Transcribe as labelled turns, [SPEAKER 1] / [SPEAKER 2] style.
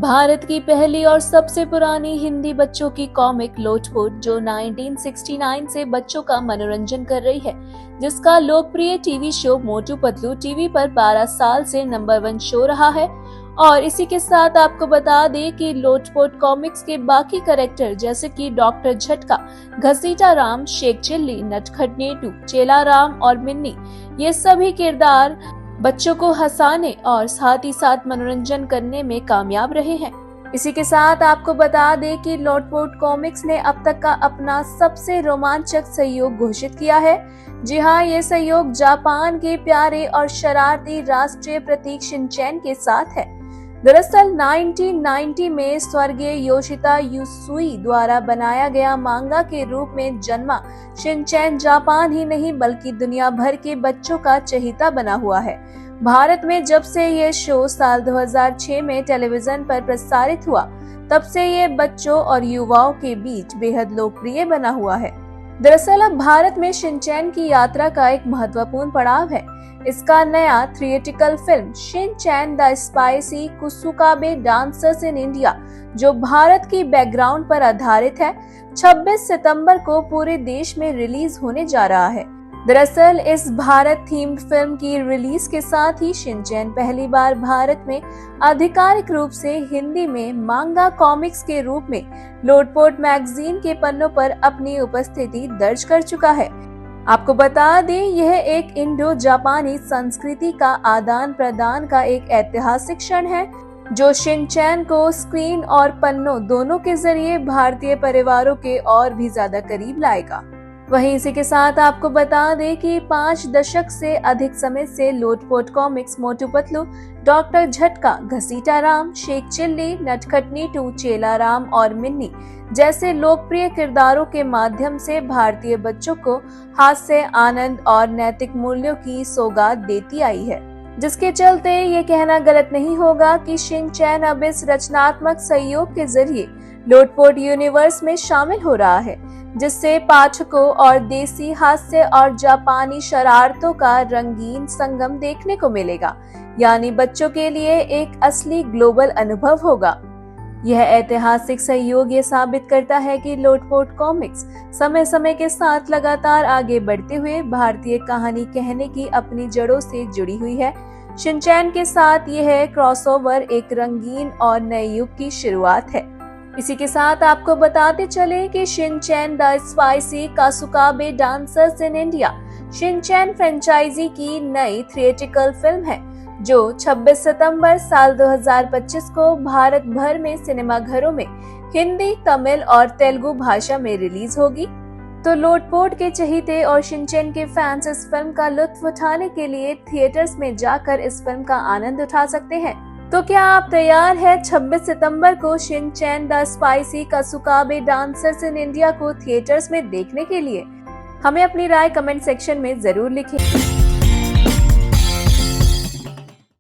[SPEAKER 1] भारत की पहली और सबसे पुरानी हिंदी बच्चों की कॉमिक लोटपोट जो 1969 से बच्चों का मनोरंजन कर रही है, जिसका लोकप्रिय TV show Motu Patlu TV पर 12 साल से नंबर 1 शो रहा है। और इसी के साथ आपको बता दें कि लोटपोट कॉमिक्स के बाकी कैरेक्टर जैसे कि डॉक्टर झटका, घसीटा राम, शेख चिल्ली, नटखट नेटू, चेला राम और मिन्नी, ये सभी किरदार बच्चों को हंसाने और साथ ही साथ मनोरंजन करने में कामयाब रहे हैं। इसी के साथ आपको बता दें कि लोटपोट कॉमिक्स ने अब तक का अपना सबसे रोमांचक सहयोग घोषित किया है। जी हाँ, ये सहयोग जापान के प्यारे और शरारती राष्ट्रीय प्रतीक शिनचैन के साथ है। दरअसल 1990 में स्वर्गीय योशिता युसुई द्वारा बनाया गया मांगा के रूप में जन्मा शिनचैन जापान ही नहीं बल्कि दुनिया भर के बच्चों का चहेता बना हुआ है। भारत में जब से ये शो साल 2006 में टेलीविजन पर प्रसारित हुआ, तब से ये बच्चों और युवाओं के बीच बेहद लोकप्रिय बना हुआ है। दरअसल अब भारत में शिनचैन की यात्रा का एक महत्वपूर्ण पड़ाव है। इसका नया theatrical film Shinchan the spicy Kasukabe dancers in India, जो भारत की बैकग्राउंड पर आधारित है, 26 सितंबर को पूरे देश में रिलीज होने जा रहा है। दरअसल इस भारत थीम्ड फिल्म की रिलीज के साथ ही शिनचैन पहली बार भारत में आधिकारिक रूप से हिंदी में मांगा कॉमिक्स के रूप में लोटपोट मैगजीन के पन्नों पर अपनी उपस्थिति दर्ज कर चुका है। आपको बता दें, यह एक इंडो जापानी संस्कृति का आदान प्रदान का एक ऐतिहासिक क्षण है, जो शिनचैन को स्क्रीन और पन्नों दोनों के जरिए भारतीय परिवारों के और भी ज्यादा करीब लाएगा। वहीं इसी के साथ आपको बता दें कि 5 दशक से अधिक समय से लोटपोट कॉमिक्स मोटू पतलू, डॉक्टर झटका, घसीटा राम, शेख चिल्ली, नटखट नीटू, चेला राम और मिन्नी जैसे लोकप्रिय किरदारों के माध्यम से भारतीय बच्चों को हास्य, आनंद और नैतिक मूल्यों की सौगात देती आई है, जिसके चलते ये कहना गलत नहीं होगा कि शिनचैन अब इस रचनात्मक सहयोग के जरिए लोटपोट यूनिवर्स में शामिल हो रहा है, जिससे पाठकों और देसी हास्य और जापानी शरारतों का रंगीन संगम देखने को मिलेगा, यानी बच्चों के लिए एक असली ग्लोबल अनुभव होगा। यह ऐतिहासिक सहयोग ये साबित करता है कि लोटपोट कॉमिक्स समय समय के साथ लगातार आगे बढ़ते हुए भारतीय कहानी कहने की अपनी जड़ों से जुड़ी हुई है। शिनचैन के साथ यह क्रॉसओवर एक रंगीन और नए युग की शुरुआत है। इसी के साथ आपको बताते चले कि Shinchan the spicy Kasukabe dancers in India Shinchan franchise की नई थिएट्रिकल फिल्म है, जो 26 सितंबर साल 2025 को भारत भर में सिनेमाघरों में हिंदी, तमिल और तेलुगु भाषा में रिलीज होगी। तो लोटपोट के चहेते और शिनचैन के फैंस इस फिल्म का लुत्फ उठाने के लिए थिएटर्स में जाकर इस फिल्म का आनंद उठा सकते हैं। तो क्या आप तैयार हैं 26 सितंबर को Shinchan the spicy Kasukabe dancers in India को थिएटर्स में देखने के लिए? हमें अपनी राय कमेंट सेक्शन में जरूर लिखें।